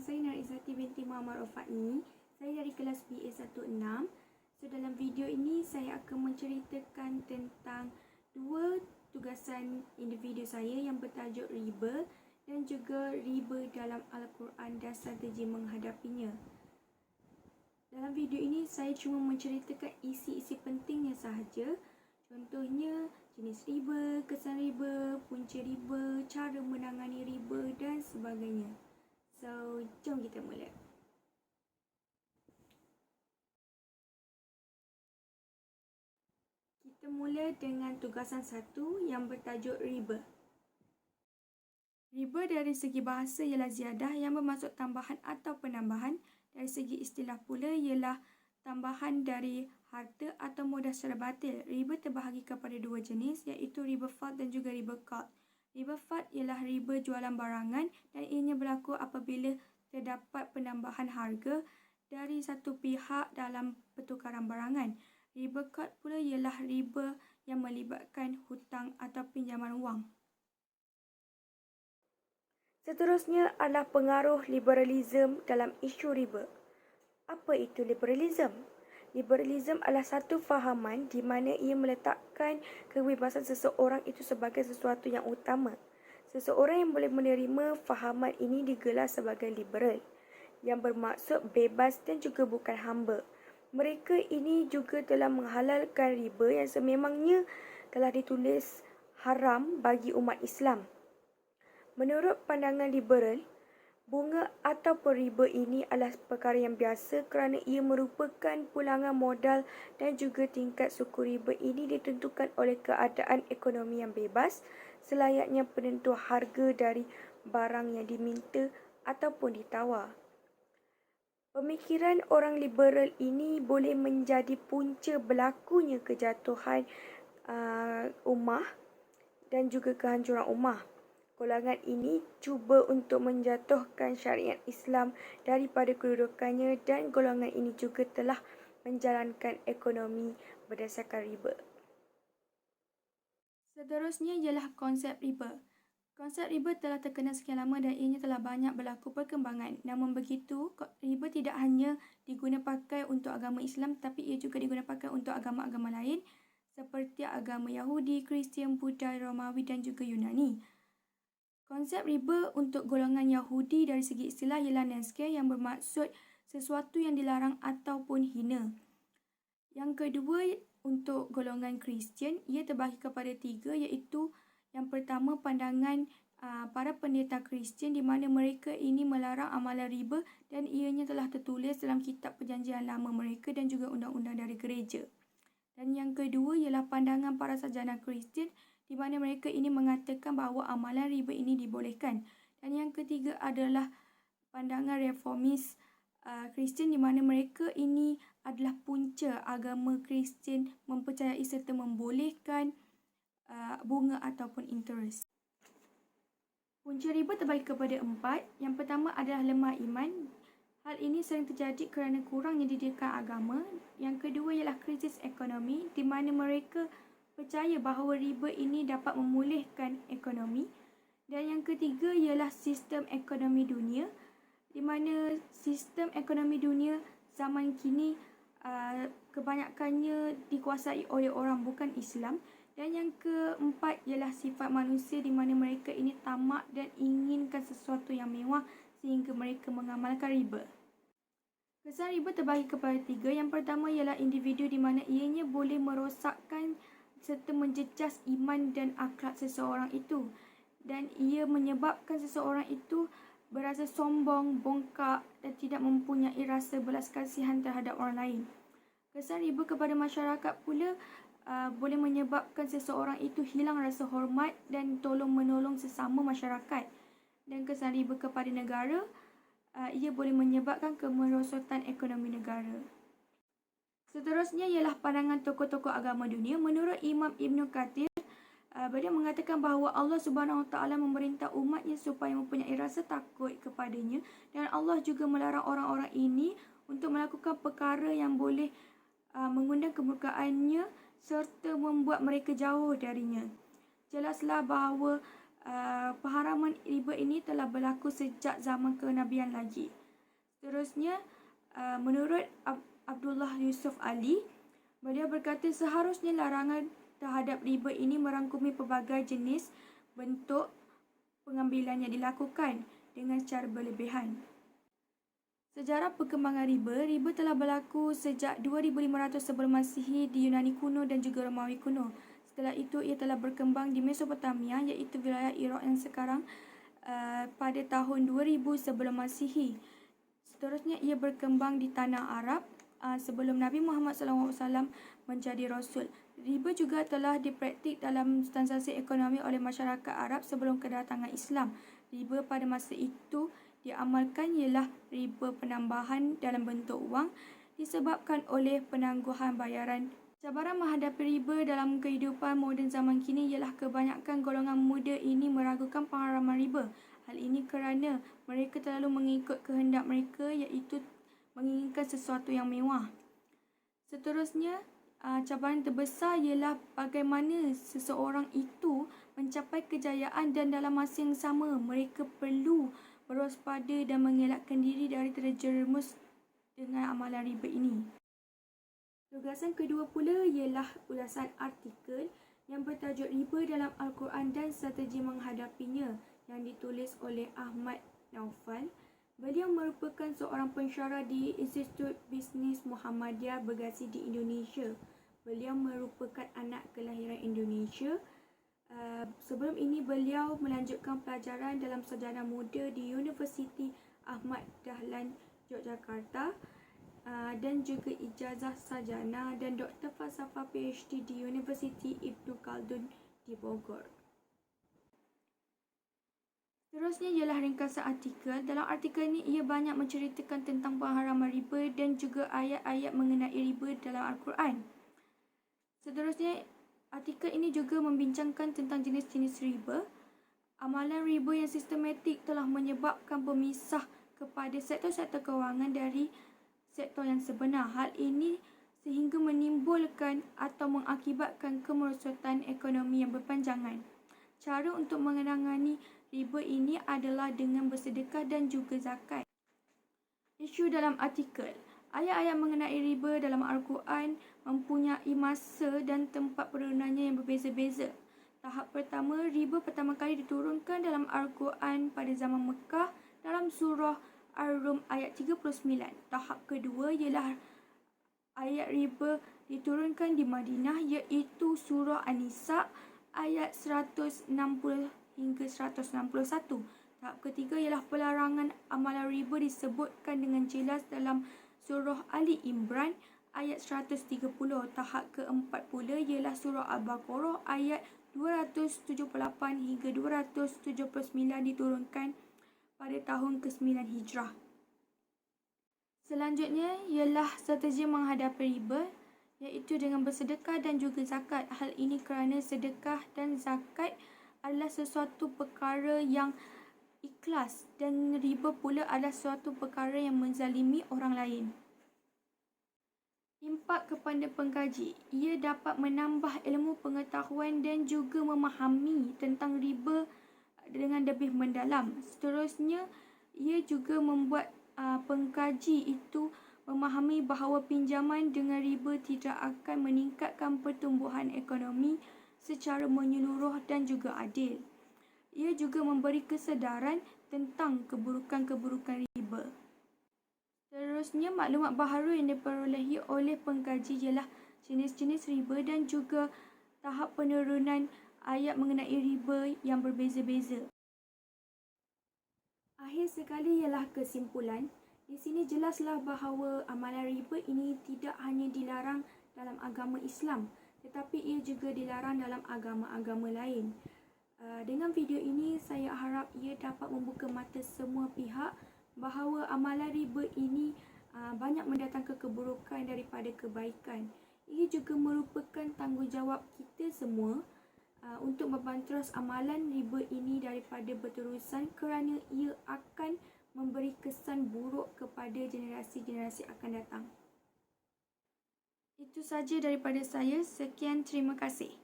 saya Nur Izzati binti Muhammad Rofai. Saya dari kelas BA16. Dalam video ini saya akan menceritakan tentang dua tugasan individu saya yang bertajuk riba dan juga riba dalam Al-Quran dan strategi menghadapinya. Dalam video ini saya cuma menceritakan isi-isi pentingnya sahaja. Contohnya jenis riba, kesan riba, punca riba, cara menangani riba dan sebagainya. So, jom kita mula. Kita mula dengan tugasan 1 yang bertajuk riba. Riba dari segi bahasa ialah ziyadah yang bermaksud tambahan atau penambahan. Dari segi istilah pula ialah tambahan dari harta atau modal secara batil. Riba terbahagi kepada dua jenis iaitu riba fard dan juga riba qard. Riba fard ialah riba jualan barangan dan ianya berlaku apabila terdapat penambahan harga dari satu pihak dalam pertukaran barangan. Riba qard pula ialah riba yang melibatkan hutang atau pinjaman wang. Seterusnya adalah pengaruh liberalisme dalam isu riba. Apa itu liberalisme? Liberalisme adalah satu fahaman di mana ia meletakkan kebebasan seseorang itu sebagai sesuatu yang utama. Seseorang yang boleh menerima fahaman ini digelar sebagai liberal, yang bermaksud bebas dan juga bukan hamba. Mereka ini juga telah menghalalkan riba yang sememangnya telah ditulis haram bagi umat Islam. Menurut pandangan liberal, bunga ataupun riba ini adalah perkara yang biasa kerana ia merupakan pulangan modal dan juga tingkat suku riba ini ditentukan oleh keadaan ekonomi yang bebas selayaknya penentu harga dari barang yang diminta ataupun ditawar. Pemikiran orang liberal ini boleh menjadi punca berlakunya kejatuhan ummah dan juga kehancuran ummah. Golongan ini cuba untuk menjatuhkan syariat Islam daripada kedudukannya dan golongan ini juga telah menjalankan ekonomi berdasarkan riba. Seterusnya ialah konsep riba. Konsep riba telah terkenal sekian lama dan ianya telah banyak berlaku perkembangan. Namun begitu, riba tidak hanya digunakan pakai untuk agama Islam tapi ia juga digunakan pakai untuk agama-agama lain seperti agama Yahudi, Kristian, Buddha, Romawi dan juga Yunani. Konsep riba untuk golongan Yahudi dari segi istilah ialah naskah yang bermaksud sesuatu yang dilarang ataupun hina. Yang kedua, untuk golongan Kristian, ia terbahagi kepada tiga iaitu yang pertama pandangan para pendeta Kristian di mana mereka ini melarang amalan riba dan ianya telah tertulis dalam kitab perjanjian lama mereka dan juga undang-undang dari gereja. Dan yang kedua ialah pandangan para sarjana Kristian di mana mereka ini mengatakan bahawa amalan riba ini dibolehkan. Dan yang ketiga adalah pandangan reformis Kristian di mana mereka ini adalah punca agama Kristian mempercayai serta membolehkan bunga ataupun interest. Punca riba terbagi kepada 4. Yang pertama adalah lemah iman. Hal ini sering terjadi kerana kurangnya didikan agama. Yang kedua ialah krisis ekonomi di mana mereka percaya bahawa riba ini dapat memulihkan ekonomi. Dan yang ketiga ialah sistem ekonomi dunia di mana sistem ekonomi dunia zaman kini kebanyakannya dikuasai oleh orang bukan Islam. Dan yang keempat ialah sifat manusia di mana mereka ini tamak dan inginkan sesuatu yang mewah sehingga mereka mengamalkan riba. Kesan riba terbahagi kepada 3. Yang pertama ialah individu di mana ianya boleh merosakkan serta menjejas iman dan akhlak seseorang itu. Dan ia menyebabkan seseorang itu berasa sombong, bongkak dan tidak mempunyai rasa belas kasihan terhadap orang lain. Kesan riba kepada masyarakat pula boleh menyebabkan seseorang itu hilang rasa hormat dan tolong-menolong sesama masyarakat. Dan kesan riba kepada negara, ia boleh menyebabkan kemerosotan ekonomi negara. Seterusnya ialah pandangan tokoh-tokoh agama dunia. Menurut Imam Ibn Kathir, beliau mengatakan bahawa Allah Subhanahu Wa Taala memerintah umatnya supaya mempunyai rasa takut kepadanya dan Allah juga melarang orang-orang ini untuk melakukan perkara yang boleh mengundang kemurkaannya serta membuat mereka jauh darinya. Jelaslah bahawa Pengharaman riba ini telah berlaku sejak zaman kenabian lagi. Seterusnya, menurut Abdullah Yusuf Ali, beliau berkata seharusnya larangan terhadap riba ini merangkumi pelbagai jenis bentuk pengambilan yang dilakukan dengan secara berlebihan. Sejarah perkembangan riba telah berlaku sejak 2500 sebelum Masihi di Yunani kuno dan juga Romawi kuno. Setelah itu ia telah berkembang di Mesopotamia, iaitu wilayah Iraq yang sekarang, pada tahun 2000 sebelum Masihi. Seterusnya ia berkembang di tanah Arab sebelum Nabi Muhammad SAW menjadi Rasul. Riba juga telah dipraktik dalam transaksi ekonomi oleh masyarakat Arab sebelum kedatangan Islam. Riba pada masa itu diamalkan ialah riba penambahan dalam bentuk wang disebabkan oleh penangguhan bayaran. Cabaran menghadapi riba dalam kehidupan moden zaman kini ialah kebanyakan golongan muda ini meragukan pengharaman riba. Hal ini kerana mereka terlalu mengikut kehendak mereka, iaitu menginginkan sesuatu yang mewah. Seterusnya, cabaran terbesar ialah bagaimana seseorang itu mencapai kejayaan dan dalam masa yang sama mereka perlu berwaspada dan mengelakkan diri dari terjerumus dengan amalan riba ini. Tugasan kedua pula ialah ulasan artikel yang bertajuk Riba dalam Al-Quran dan Strategi Menghadapinya yang ditulis oleh Ahmad Naufal. Beliau merupakan seorang pensyarah di Institut Bisnes Muhammadiyah Bagasi di Indonesia. Beliau merupakan anak kelahiran Indonesia. Sebelum ini beliau melanjutkan pelajaran dalam sarjana muda di Universiti Ahmad Dahlan Yogyakarta dan juga ijazah sarjana dan Doktor Falsafah PhD di Universiti Ibnu Khaldun di Bogor. Seterusnya ialah ringkasan artikel. Dalam artikel ini ia banyak menceritakan tentang pengharaman riba dan juga ayat-ayat mengenai riba dalam Al-Quran. Seterusnya, artikel ini juga membincangkan tentang jenis-jenis riba. Amalan riba yang sistematik telah menyebabkan pemisah kepada sektor-sektor kewangan dari sektor yang sebenar. Hal ini sehingga menimbulkan atau mengakibatkan kemerosotan ekonomi yang berpanjangan. Cara untuk menangani riba ini adalah dengan bersedekah dan juga zakat. Isu dalam artikel. Ayat-ayat mengenai riba dalam Al-Quran mempunyai masa dan tempat penurunannya yang berbeza-beza. Tahap pertama, riba pertama kali diturunkan dalam Al-Quran pada zaman Mekah dalam surah Ar-Rum ayat 39. Tahap kedua ialah ayat riba diturunkan di Madinah, iaitu surah An-Nisa ayat 160 hingga 161. Tahap ketiga ialah pelarangan amalan riba disebutkan dengan jelas dalam surah Ali Imran ayat 130. Tahap keempat pula ialah surah Al-Baqarah ayat 278 hingga 279 diturunkan pada tahun ke-9 Hijrah. Selanjutnya ialah strategi menghadapi riba, iaitu dengan bersedekah dan juga zakat. Hal ini kerana sedekah dan zakat adalah sesuatu perkara yang ikhlas dan riba pula adalah suatu perkara yang menzalimi orang lain. Impak kepada pengkaji. Ia dapat menambah ilmu pengetahuan dan juga memahami tentang riba dengan lebih mendalam. Seterusnya, ia juga membuat pengkaji itu memahami bahawa pinjaman dengan riba tidak akan meningkatkan pertumbuhan ekonomi secara menyeluruh dan juga adil. Ia juga memberi kesedaran tentang keburukan-keburukan riba. Seterusnya, maklumat baharu yang diperolehi oleh pengkaji ialah jenis-jenis riba dan juga tahap penurunan ayat mengenai riba yang berbeza-beza. Akhir sekali ialah kesimpulan. Di sini jelaslah bahawa amalan riba ini tidak hanya dilarang dalam agama Islam, tetapi ia juga dilarang dalam agama-agama lain. Dengan video ini, saya harap ia dapat membuka mata semua pihak bahawa amalan riba ini banyak mendatangkan keburukan daripada kebaikan. Ia juga merupakan tanggungjawab kita semua untuk membanterus amalan riba ini daripada berterusan kerana ia akan memberi kesan buruk kepada generasi-generasi akan datang. Itu saja daripada saya. Sekian, terima kasih.